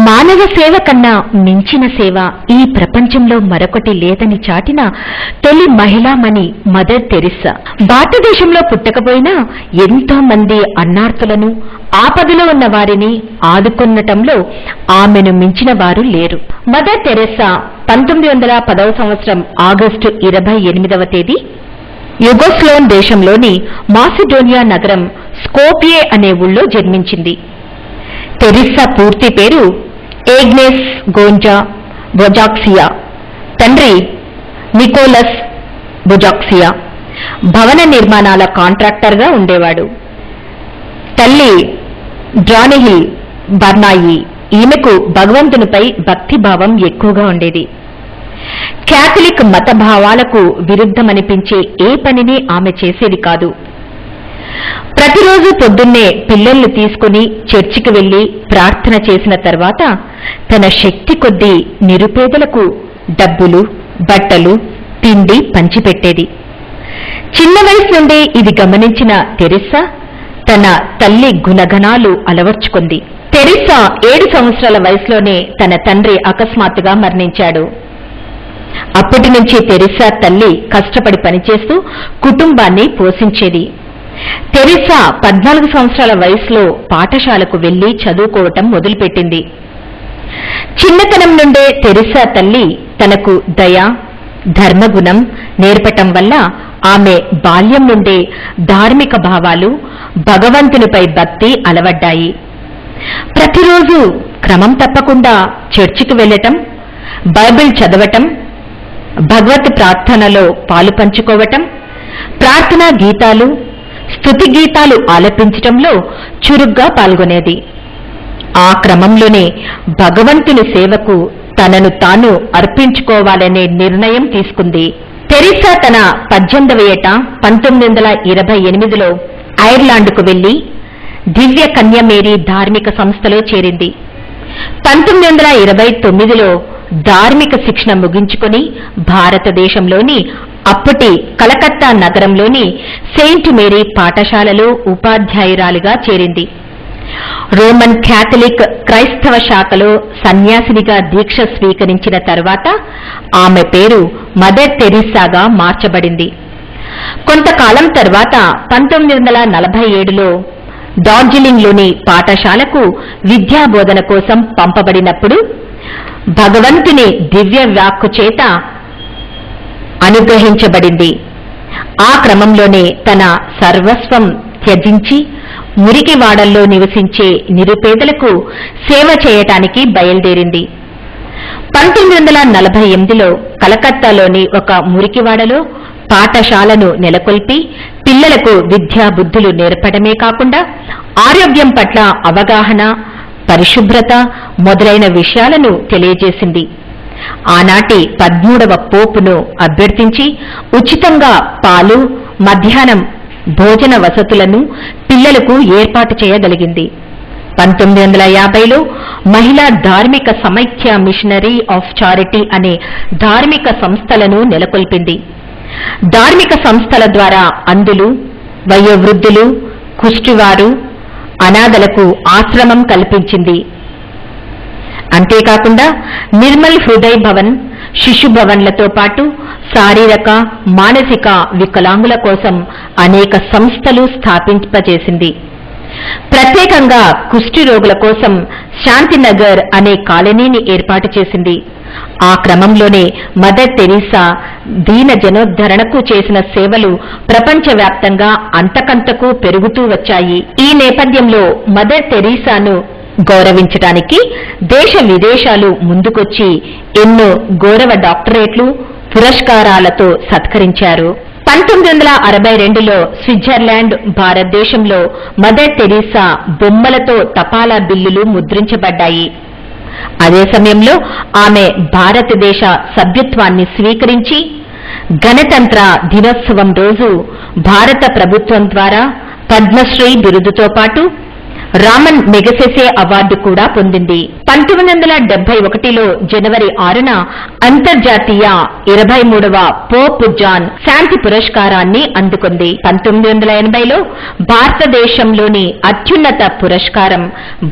మానవ సేవ కన్నా మించిన సేవ ఈ ప్రపంచంలో మరొకటి లేదని చాటిన తొలి మహిళామణి మదర్ తెరిస్సా. భారతదేశంలో పుట్టకపోయినా ఎంతో మంది అన్నార్తులను, ఆపదలో ఉన్న వారిని ఆదుకొనటంలో ఆమెను మించిన వారు లేరు. మదర్ తెరిస్సా 1910వ సంవత్సరం ఆగస్టు 28వ తేదీ యుగోస్లోన్ దేశంలోని మాసిడోనియా నగరం స్కోపియే అనే ఊళ్ళో జన్మించింది. తెరిస్సా పూర్తి పేరు ఏగ్నేస్ గోంజా బొజాక్సియా. తండ్రి నికోలస్ బొజాక్సియా భవన నిర్మాణాల కాంట్రాక్టర్గా ఉండేవాడు. తల్లి డ్రానిహిల్ బర్నాయి. ఈమెకు భగవంతునిపై భక్తిభావం ఎక్కువగా ఉండేది. క్యాథలిక్ మత భావాలకు విరుద్ధమనిపించే ఏ పనిని ఆమె చేసేది కాదు. ప్రతిరోజు పొద్దున్నే పిల్లల్ని తీసుకుని చర్చికి వెళ్లి ప్రార్థన చేసిన తర్వాత తన శక్తి కొద్దీ నిరుపేదలకు డబ్బులు, బట్టలు, తిండి పంచిపెట్టేది. చిన్న వయసు నుండే ఇది గమనించిన తెరిస్సా తన తల్లి గుణగణాలు అలవర్చుకుంది. తెరిస్సా 7 సంవత్సరాల వయసులోనే తన తండ్రి అకస్మాత్తుగా మరణించాడు. అప్పటి నుంచి తెరిస్సా తల్లి కష్టపడి పనిచేస్తూ కుటుంబాన్ని పోషించేది. తెరిస్సా 14 సంవత్సరాల వయసులో పాఠశాలకు వెళ్లి చదువుకోవటం మొదలుపెట్టింది. చిన్నతనం నుండే తెరిస్సా తల్లి తనకు దయ, ధర్మగుణం నేర్పటం వల్ల ఆమె బాల్యం నుండే ధార్మిక భావాలు, భగవంతునిపై భక్తి అలవడ్డాయి. ప్రతిరోజు క్రమం తప్పకుండా చర్చికి వెళ్లటం, బైబిల్ చదవటం, భగవత్ ప్రార్థనలో పాలు పంచుకోవటం, ప్రార్థనా గీతాలు, స్తుతి గీతాలు ఆలపించటంలో చురుగ్గా పాల్గొనేది. ఆ క్రమంలోనే భగవంతుని సేవకు తనను తాను అర్పించుకోవాలనే నిర్ణయం తీసుకుంది. తెరిస్సా తన 18వ ఏట 1928లో ఐర్లాండ్కు వెళ్లి దివ్య కన్యమేరీ ధార్మిక సంస్థలో చేరింది. 1929లో ధార్మిక శిక్షణ ముగించుకుని భారతదేశంలోని అప్పటి కలకత్తా నగరంలోని సెయింట్ మేరీ పాఠశాలలో ఉపాధ్యాయురాలిగా చేరింది. రోమన్ క్యాథలిక్ క్రైస్తవ శాఖలో సన్యాసినిగా దీక్ష స్వీకరించిన తర్వాత ఆమె పేరు మదర్ తెరిస్సాగా మార్చబడింది. కొంతకాలం తర్వాత 1947లో డార్జిలింగ్లోని పాఠశాలకు విద్యాబోధన కోసం పంపబడినప్పుడు భగవంతుని దివ్య వాక్కు చేత అనుగ్రహించబడింది. ఆ క్రమంలోనే తన సర్వస్వం త్యజించి మురికివాడల్లో నివసించే నిరుపేదలకు సేవ చేయటానికి బయలుదేరింది. 1948లో కలకత్తాలోని ఒక మురికివాడలో పాఠశాలను నెలకొల్పి పిల్లలకు విద్యా బుద్ధులు నేర్పడమే కాకుండా ఆరోగ్యం పట్ల అవగాహన, పరిశుభ్రత మొదలైన విషయాలను తెలియజేసింది. ఆనాటి 13వ పోపును అభ్యర్థించి ఉచితంగా పాలు, మధ్యాహ్నం భోజన వసతులను పిల్లలకు ఏర్పాటు చేయగలిగింది. 1950లో మహిళా ధార్మిక సమైక్య మిషనరీ ఆఫ్ చారిటీ అనే ధార్మిక సంస్థలను నెలకొల్పింది. ధార్మిక సంస్థల ద్వారా అంధులు, వయోవృద్ధులు, కుష్టివారు, అనాథలకు ఆశ్రమం కల్పించింది. అంతేకాకుండా నిర్మల్ హృదయ్ భవన్, శిశు భవన్లతో పాటు శారీరక, మానసిక వికలాంగుల కోసం అనేక సంస్థలు స్థాపింపజేసింది. ప్రత్యేకంగా కుష్టి రోగుల కోసం శాంతినగర్ అనే కాలనీని ఏర్పాటు చేసింది. ఆ క్రమంలోనే మదర్ తెరిస్సా దీన జనోద్ధరణకు చేసిన సేవలు ప్రపంచవ్యాప్తంగా అంతకంతకు పెరుగుతూ వచ్చాయి. ఈ నేపథ్యంలో మదర్ తెరిస్సాను గౌరవించడానికి దేశ విదేశాలు ముందుకొచ్చి ఎన్నో గౌరవ డాక్టరేట్లు, పురస్కారాలతో సత్కరించారు. 1962లో స్విట్జర్లాండ్, భారతదేశంలో మదర్ తెరిస్సా బొమ్మలతో తపాలా బిల్లులు ముద్రించబడ్డాయి. అదే సమయంలో ఆమె భారతదేశ సభ్యత్వాన్ని స్వీకరించి గణతంత్ర దినోత్సవం రోజు భారత ప్రభుత్వం ద్వారా పద్మశ్రీ బిరుదుతో పాటు రామన్ మెగసెసే అవార్డు కూడా పొందింది. 1971లో జనవరి 6న అంతర్జాతీయ 23వ పోప్ జాన్ శాంతి పురస్కారాన్ని అందుకుంది. 1980లో భారతదేశంలోని అత్యున్నత పురస్కారం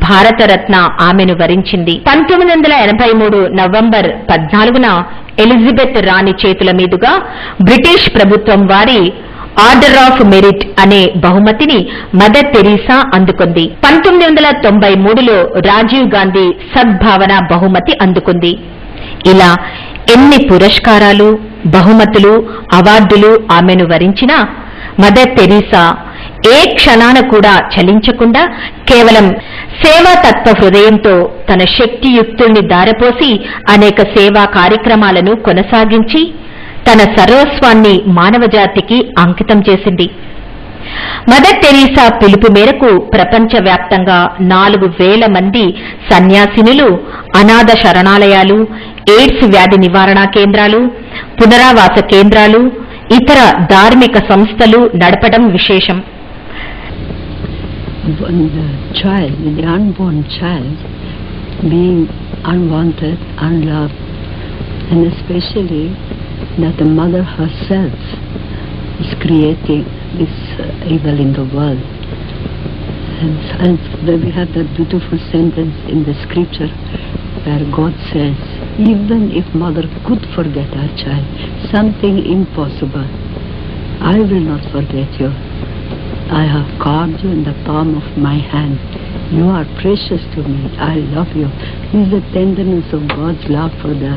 భారతరత్న ఆమెను వరించింది. 1983 నవంబర్ 14న ఎలిజబెత్ రాణి చేతుల మీదుగా బ్రిటిష్ ప్రభుత్వం వారి ఆర్డర్ ఆఫ్ మెరిట్ అనే బహుమతిని మదర్ తెరీసా అందుకుంది. 1993లో రాజీవ్ గాంధీ సద్భావన బహుమతి అందుకుంది. ఇలా ఎన్ని పురస్కారాలు, బహుమతులు, అవార్డులు ఆమెను వరించినా మదర్ తెరీసా ఏ క్షణాన కూడా చలించకుండా కేవలం సేవాతత్వ హృదయంతో తన శక్తియుక్తుల్ని దారపోసి అనేక సేవా కార్యక్రమాలను కొనసాగించి తన సర్వస్వాన్ని మానవజాతికి అంకితం చేసింది. మదర్ తెరీసా పిలుపు మేరకు ప్రపంచవ్యాప్తంగా 4,000 మంది సన్యాసినులు అనాథ శరణాలయాలు, ఎయిడ్స్ వ్యాధి నివారణా కేంద్రాలు, పునరావాస కేంద్రాలు, ఇతర ధార్మిక సంస్థలు నడపడం విశేషం. The unborn child being unwanted, unloved, and especially that the mother herself is creating this evil in the world. And we have that beautiful sentence in the scripture where God says, even if mother could forget her child, something impossible, I will not forget you. I have carved you in the palm of my hand. You are precious to me. I love you. This is the tenderness of God's love for the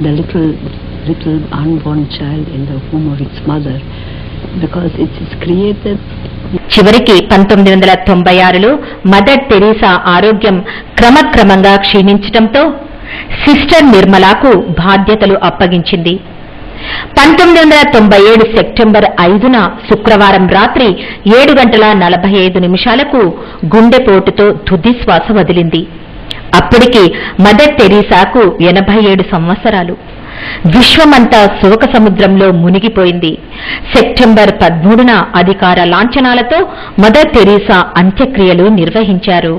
little unborn child in the womb of its mother, because it is created. చివరికి 1996లో mother Teresa ఆరోగ్యం క్రమక్రమంగా క్షీణించడంతో sister నిర్మలాకు బాధ్యతలు అప్పగించింది. 1997 September 5న శుక్రవారం రాత్రి 7:45 గుండెపోటుతో తుదిశ్వాస వదిలింది. అప్పటికి మదర్ తెరీసాకు 87 సంవత్సరాలు. విశ్వమంతా శోక సముద్రంలో మునిగిపోయింది. సెప్టెంబర్ 13న అధికార లాంఛనాలతో మదర్ తెరీసా అంత్యక్రియలు నిర్వహించారు.